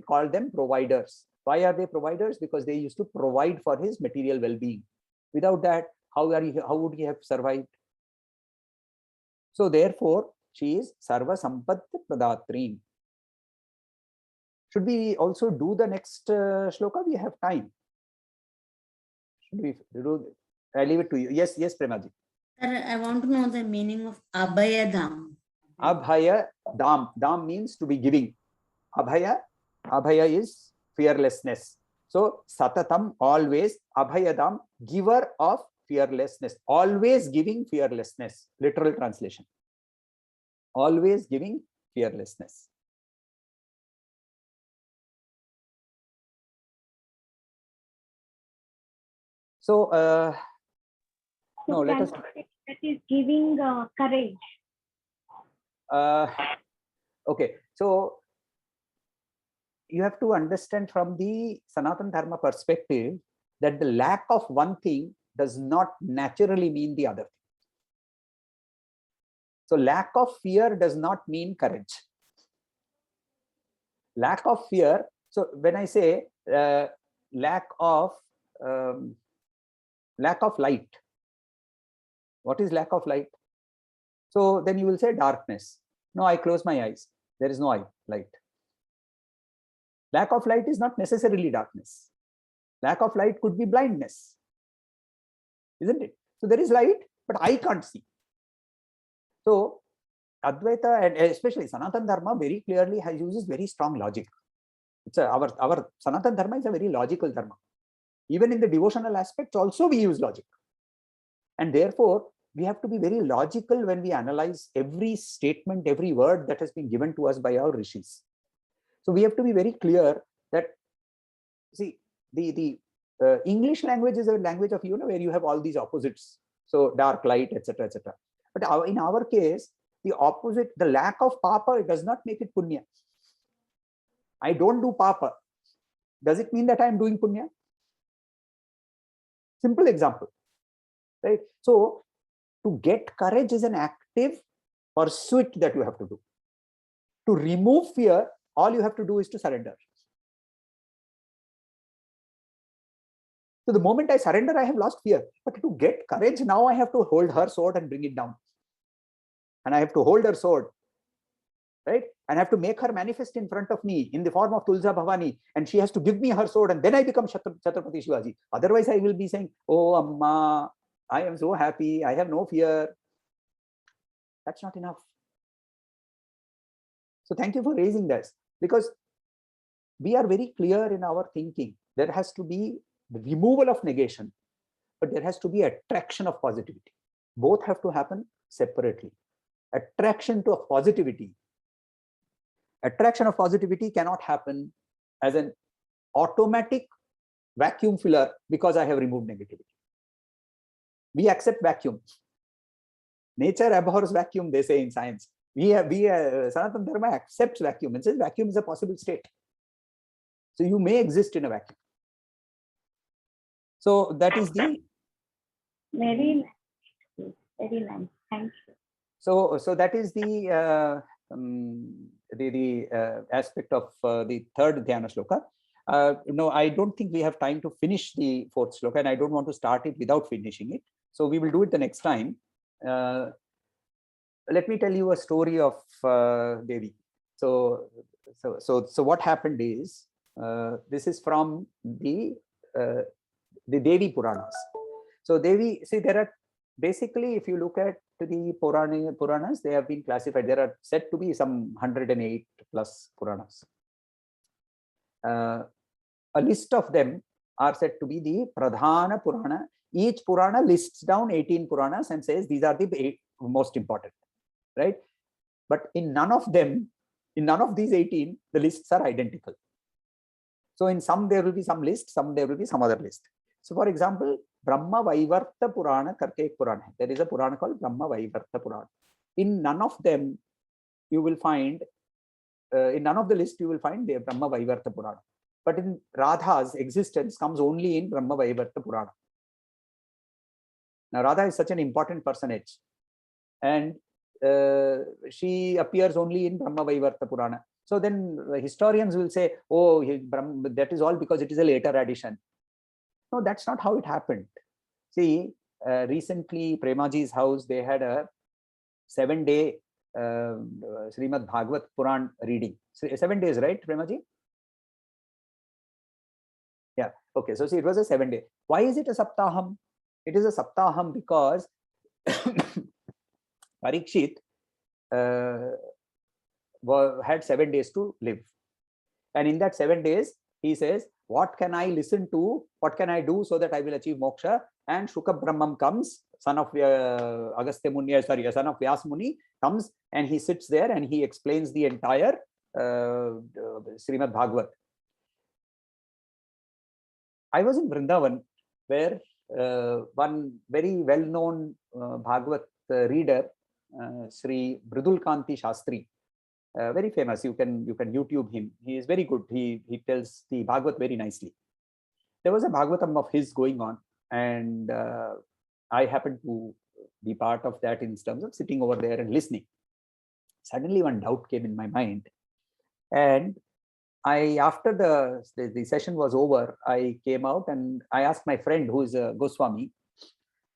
called them providers. Why are they providers? Because they used to provide for his material well-being. Without that, how would he have survived? So therefore, she is Sarva Sampat Pradatrin. Should we also do the next shloka? We have time. Should we do? I leave it to you. Yes, Premaji. Sir, I want to know the meaning of Abhayadam. Abhaya Dam. Dam means to be giving. Abhaya is fearlessness. So Satatam, always. Abhayadam, giver of fearlessness. Always giving fearlessness. Literal translation. Always giving fearlessness. So, no, let us. That is giving courage. Okay, so you have to understand from the Sanatana Dharma perspective that the lack of one thing does not naturally mean the other. So lack of fear does not mean courage. Lack of fear. So when I say lack of light, what is lack of light? So then you will say darkness. No, I close my eyes. There is no light. Lack of light is not necessarily darkness. Lack of light could be blindness, isn't it? So there is light, but I can't see. So Advaita and especially Sanatana Dharma very clearly uses very strong logic. It's our Sanatana Dharma is a very logical dharma. Even in the devotional aspects also we use logic. And therefore, we have to be very logical when we analyze every statement, every word that has been given to us by our rishis. So we have to be very clear that, see, the English language is a language of, where you have all these opposites. So dark, light, etc., etc. But in our case, the opposite, the lack of papa, it does not make it punya. I don't do papa. Does it mean that I am doing punya? Simple example, right? So to get courage is an active pursuit that you have to do. To remove fear, all you have to do is to surrender. So the moment I surrender, I have lost fear. But to get courage, now I have to hold her sword and bring it down. And I have to hold her sword, right? And I have to make her manifest in front of me in the form of Tulsa Bhavani. And she has to give me her sword, and then I become Chhatrapati Shivaji. Otherwise, I will be saying, oh, Amma, I am so happy. I have no fear. That's not enough. So thank you for raising this, because we are very clear in our thinking. There has to be the removal of negation, but there has to be attraction of positivity. Both have to happen separately. Attraction to a positivity. Attraction of positivity cannot happen as an automatic vacuum filler because I have removed negativity. We accept vacuum. Nature abhors vacuum, they say in science. Sanatana Dharma accepts vacuum and says vacuum is a possible state. So you may exist in a vacuum. So that is the Very nice. Very nice. Thank you. so that is the aspect of the third Dhyana Shloka. No, I don't think we have time to finish the fourth Shloka, and I don't want to start it without finishing it. So we will do it the next time. Let me tell you a story of Devi. So what happened is, This is from the Devi Puranas. So Devi, see, there are basically, if you look at the Puranas, they have been classified. There are said to be some 108 plus Puranas. A list of them are said to be the Pradhana Purana. Each Purana lists down 18 Puranas and says these are the 8 most important, right? But in none of them, in none of these 18, the lists are identical. So in some there will be some list, some there will be some other list. So for example, Brahma Vaivarta Purana karke ek Purana. There is a Purana called Brahma Vaivarta Purana. In none of them, you will find, in none of the list, you will find the Brahma Vaivarta Purana. But in Radha's existence comes only in Brahma Vaivarta Purana. Now Radha is such an important personage, and she appears only in Brahma Vaivarta Purana. So then historians will say, oh, that is all because it is a later addition. No, that's not how it happened. See, recently Premaji's house, they had a 7-day Srimad Bhagavat Puran reading. So 7 days, right, Premaji? Yeah, okay. So see, it was a 7-day. Why is it a Saptaham? It is a Saptaham because Parikshit had 7 days to live. And in that 7 days, he says, what can I listen to? What can I do so that I will achieve moksha? And Shuka Brahmam comes, son of Agastya Muni, son of Vyas Muni comes, and he sits there and he explains the entire Srimad Bhagavat. I was in Vrindavan, where one very well-known Bhagavat reader, Sri Mridulkanti Shastri, very famous. You can YouTube him. He is very good. He tells the Bhagavat very nicely. There was a Bhagavatam of his going on, and I happened to be part of that in terms of sitting over there and listening. Suddenly, one doubt came in my mind, and after the session was over, I came out and I asked my friend, who is a Goswami.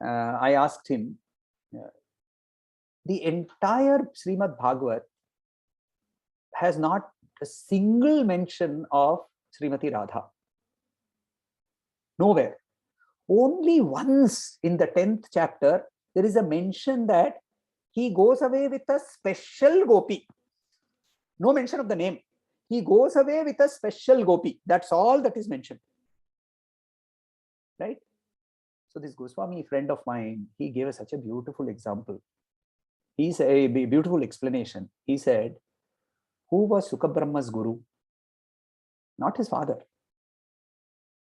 I asked him, the entire Srimad Bhagavat has not a single mention of Srimati Radha. Nowhere. Only once in the 10th chapter, there is a mention that he goes away with a special gopi. No mention of the name. He goes away with a special gopi. That's all that is mentioned. Right? So this Goswami friend of mine, he gave us such a beautiful example. He's a beautiful explanation. He said, who was Sukabrahma's guru? Not his father.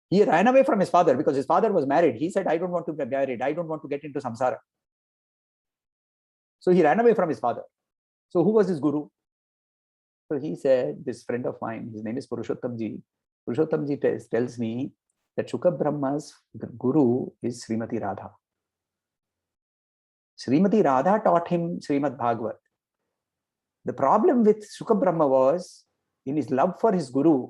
He ran away from his father because his father was married. He said, I don't want to be married. I don't want to get into samsara. So he ran away from his father. So who was his guru? So he said, this friend of mine, his name is Purushottamji. Purushottamji tells me that Sukabrahma's guru is Srimati Radha. Srimati Radha taught him Srimad Bhagavat. The problem with Sukabrahma was, in his love for his guru,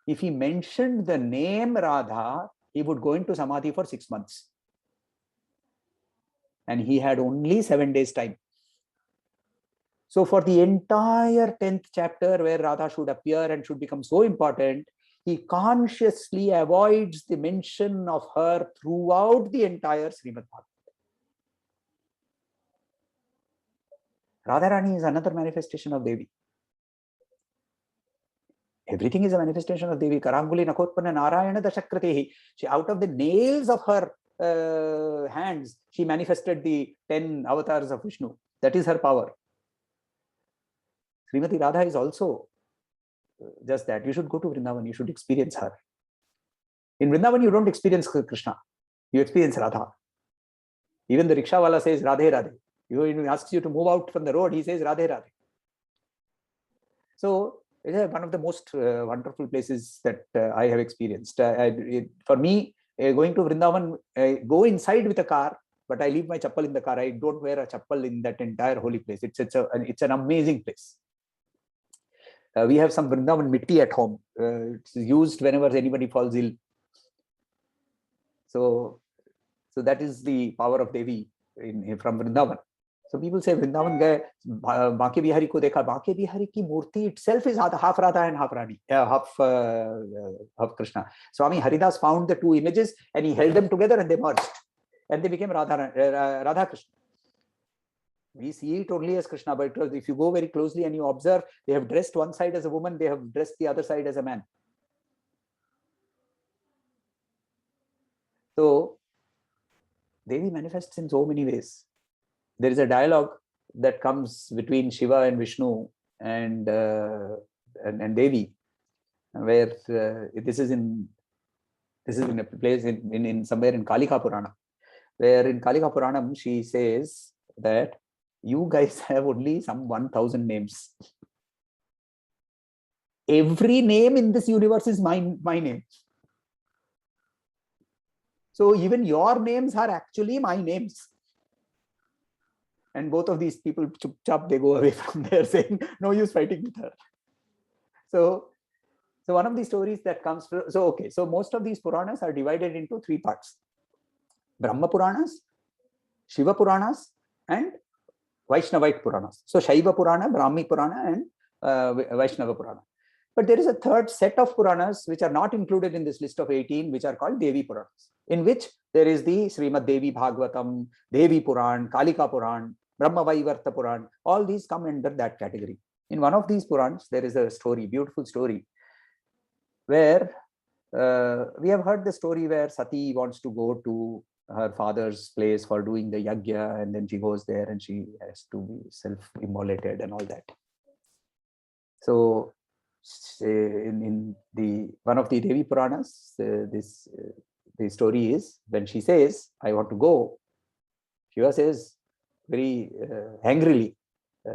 if he mentioned the name Radha, he would go into samadhi for 6 months. And he had only 7 days time. So for the entire 10th chapter, where Radha should appear and should become so important, he consciously avoids the mention of her throughout the entire Srimad Bhagavat. Radharani is another manifestation of Devi. Everything is a manifestation of Devi. Karanguli Nakotpana Narayana Dashakratehi. She, out of the nails of her hands, she manifested the 10 avatars of Vishnu. That is her power. Srimati Radha is also just that. You should go to Vrindavan. You should experience her. In Vrindavan, you don't experience Krishna. You experience Radha. Even the rickshawala says Radhe Radhe. When he asks you to move out from the road, he says Radhe Radhe. So it is one of the most wonderful places that I have experienced. For me, going to Vrindavan, I go inside with a car, but I leave my chappal in the car. I don't wear a chappal in that entire holy place. It's an amazing place. We have some Vrindavan mitti at home. It's used whenever anybody falls ill. So that is the power of Devi from Vrindavan. So people say Vrindavan gaye, Banke Bihari ko dekha. Banke Bihari ki murti itself is half Radha and half Rani, half Krishna. Swami Haridas found the two images and he held them together and they merged. And they became Radha Krishna. We see it only as Krishna, but if you go very closely and you observe, they have dressed one side as a woman, they have dressed the other side as a man. So Devi manifests in so many ways. There is a dialogue that comes between Shiva and Vishnu and Devi, where this is in a place in somewhere in Kalika Purana, where in Kalika Puranam she says that you guys have only some 1,000 names. Every name in this universe is my name. So even your names are actually my names. And both of these people, chup chap, they go away from there saying, no use fighting with her. So one of the stories that comes from, so most of these Puranas are divided into three parts. Brahma Puranas, Shiva Puranas, and Vaishnavite Puranas. So Shaiva Purana, Brahmi Purana, and Vaishnava Purana. But there is a third set of Puranas which are not included in this list of 18, which are called Devi Puranas, in which there is the Srimad Devi Bhagavatam, Devi Puran, Kalika Puran, Brahma Vaivarta Puran. All these come under that category. In one of these Purans, there is a story, beautiful story, where we have heard the story where Sati wants to go to her father's place for doing the yagya, and then she goes there and she has to be self-immolated and all that. So in the one of the Devi Puranas, the story is when she says, I want to go, Shiva says very angrily,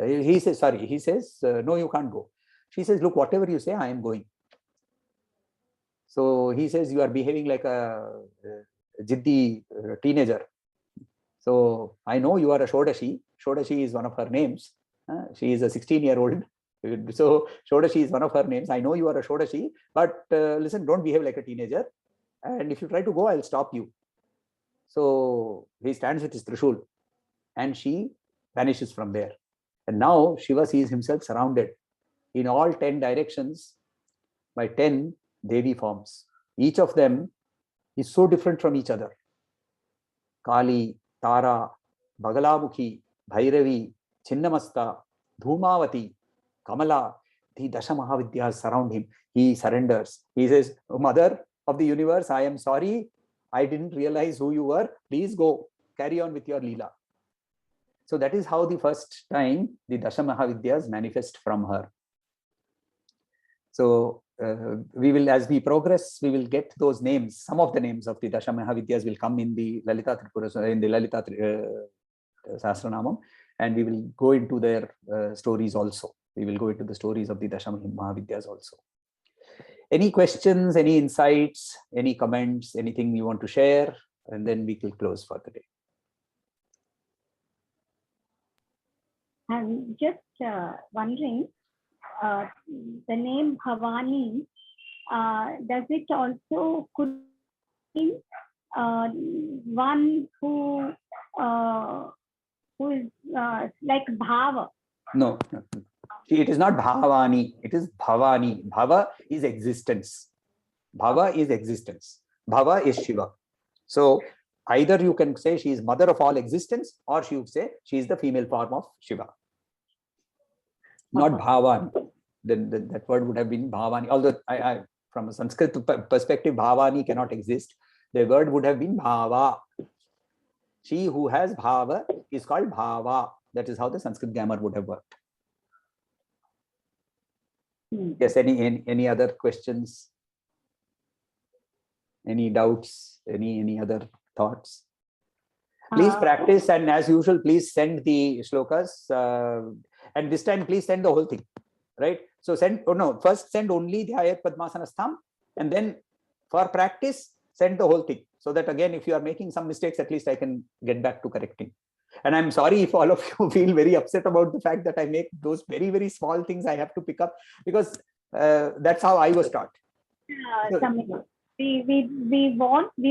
he says, no, you can't go. She says, look, whatever you say, I am going. So he says, you are behaving like a jiddi teenager. So I know you are a Shodashi. Shodashi is one of her names. She is a 16-year-old. So Shodashi is one of her names. I know you are a Shodashi, but listen, don't behave like a teenager. And if you try to go, I'll stop you. So he stands with his Trishul and she vanishes from there. And now Shiva sees himself surrounded in all 10 directions by 10 Devi forms. Each of them is so different from each other. Kali, Tara, Bagalamukhi, Bhairavi, Chinnamasta, Dhumavati, Kamala, the Dasha Mahavidyas surround him. He surrenders. He says, Mother of the universe, I am sorry. I didn't realize who you were. Please go. Carry on with your Leela. So that is how the first time the Dasha Mahavidyas manifest from her. So we will, as we progress, we will get those names. Some of the names of the Dasha Mahavidyas will come in the Lalita Sahasranama, and we will go into their stories also. We will go into the stories of the Dasha Mahavidyas also. Any questions, any insights, any comments, anything you want to share, and then we will close for the day. I'm just wondering, the name Bhavani, does it also could be one who is like Bhava? No. It is not Bhavani, it is Bhavani. Bhava is existence. Bhava is existence. Bhava is Shiva. So either you can say she is mother of all existence, or she would say she is the female form of Shiva. Not Bhavani. Then that word would have been Bhavani. Although I from a Sanskrit perspective, Bhavani cannot exist. The word would have been Bhava. She who has Bhava is called Bhava. That is how the Sanskrit grammar would have worked. Yes, any other questions? Any doubts? Any other thoughts? Please practice, and as usual, please send the shlokas. And this time, please send the whole thing, right? So first send only the Ayat Padmasanastham, and then for practice, send the whole thing. So that again, if you are making some mistakes, at least I can get back to correcting. And I'm sorry if all of you feel very upset about the fact that I make those very, very small things I have to pick up, because that's how I was taught. We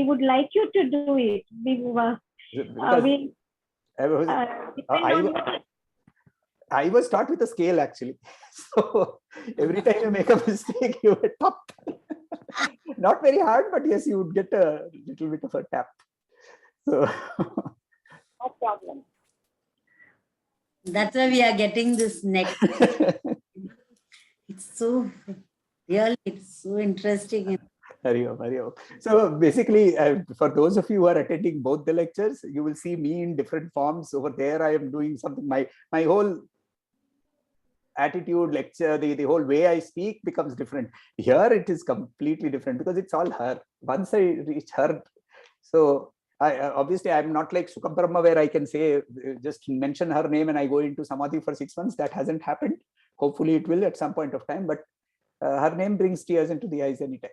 would like you to do it. I was taught with a scale actually. So every time you make a mistake, you get topped. Not very hard, but yes, you would get a little bit of a tap. So No problem. That's why we are getting this next. It's so really, it's so interesting. Hari Om, Hari Om. So basically, for those of you who are attending both the lectures, you will see me in different forms. Over there, I am doing something. My whole attitude, lecture, the whole way I speak becomes different. Here, it is completely different because it's all her. Once I reach her, so obviously I'm not like Sukha Brahma where I can say just mention her name and I go into Samadhi for 6 months. That hasn't happened. Hopefully, it will at some point of time. But her name brings tears into the eyes anytime.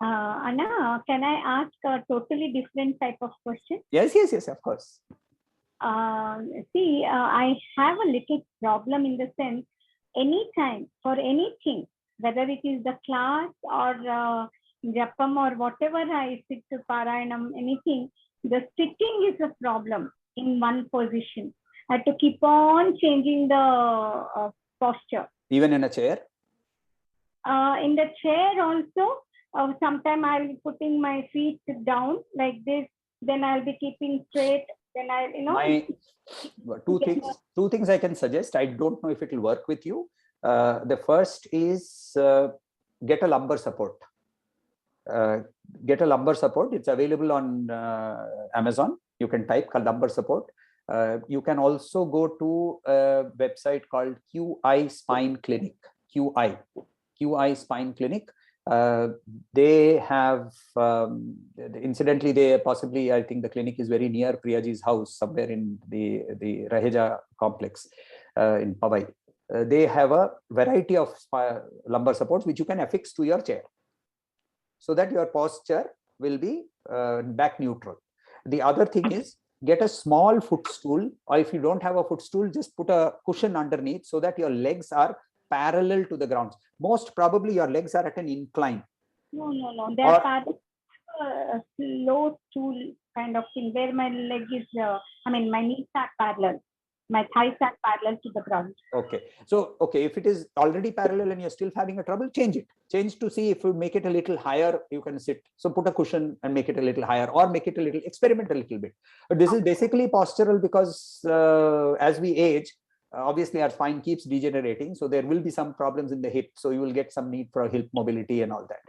Anna, can I ask a totally different type of question? Yes, of course. I have a little problem in the sense, anytime for anything, whether it is the class or Japam or whatever I sit to Parayanam, anything, the sitting is a problem in one position. I have to keep on changing the posture. Even in a chair? In the chair also, sometimes I'll be putting my feet down like this, then I'll be keeping straight. Then two things I can suggest. I don't know if it will work with you. The first is get a lumbar support. Get a lumbar support. It's available on Amazon. You can type lumbar support. You can also go to a website called QI Spine Clinic. QI Spine Clinic. They have, incidentally, they possibly, I think the clinic is very near Priyaji's house, somewhere in the Raheja complex in Powai. They have a variety of lumbar supports which you can affix to your chair so that your posture will be back neutral. The other thing is get a small footstool, or if you don't have a footstool, just put a cushion underneath so that your legs are parallel to the ground. Most probably your legs are at an incline. No. They're parallel, slow stool kind of thing where my leg is, my knees are parallel. My thighs are parallel to the ground. Okay. So, if it is already parallel and you're still having a trouble, change it. Change to see if you make it a little higher, you can sit. So put a cushion and make it a little higher, or make it a little, experiment a little bit. But this is basically postural because as we age, obviously our spine keeps degenerating. So there will be some problems in the hip. So you will get some need for hip mobility and all that.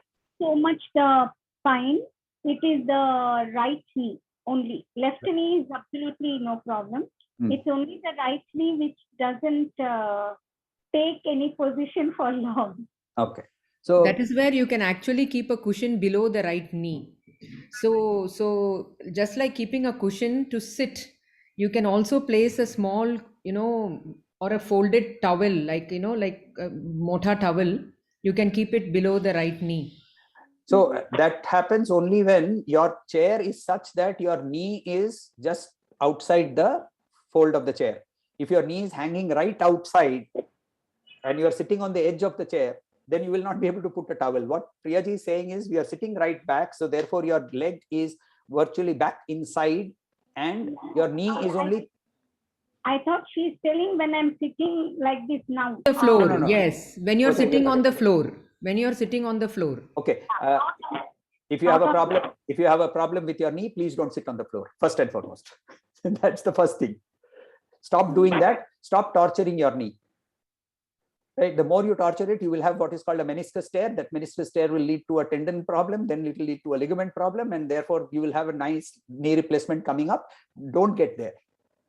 So much the spine, it is the right knee only. Left knee is absolutely no problem. It's only the right knee which doesn't take any position for long. Okay. So that is where you can actually keep a cushion below the right knee. So just like keeping a cushion to sit, you can also place a small, or a folded towel, like a motha towel. You can keep it below the right knee. So that happens only when your chair is such that your knee is just outside the fold of the chair. If your knee is hanging right outside and you are sitting on the edge of the chair, then you will not be able to put a towel. What Priyaji is saying is we are sitting right back, so therefore your leg is virtually back inside and your knee is only... I thought she's telling when I'm sitting like this now. The floor, No. Yes. When you're sitting on the floor. When you're sitting on the floor. Okay. If you have a problem with your knee, please don't sit on the floor, first and foremost. That's the first thing. Stop doing that. Stop torturing your knee. Right? The more you torture it, you will have what is called a meniscus tear. That meniscus tear will lead to a tendon problem, then it will lead to a ligament problem, and therefore you will have a nice knee replacement coming up. Don't get there.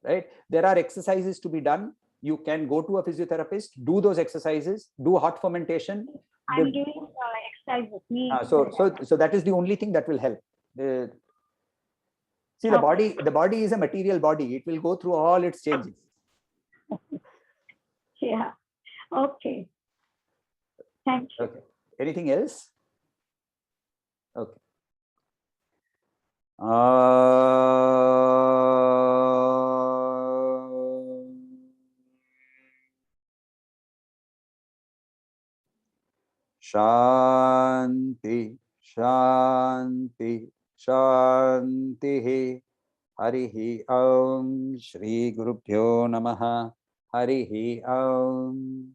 Right? There are exercises to be done. You can go to a physiotherapist, do those exercises, do hot fermentation. I'm doing exercises. So that is the only thing that will help. See, the body is a material body. It will go through all its changes. Yeah. Okay. Thank you. Okay. Anything else? Okay. Shanti, Shanti, Shanti. Harihi Om. Shri Gurubhyo Namaha. Harihi Om.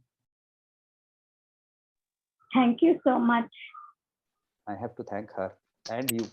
Thank you so much. I have to thank her and you.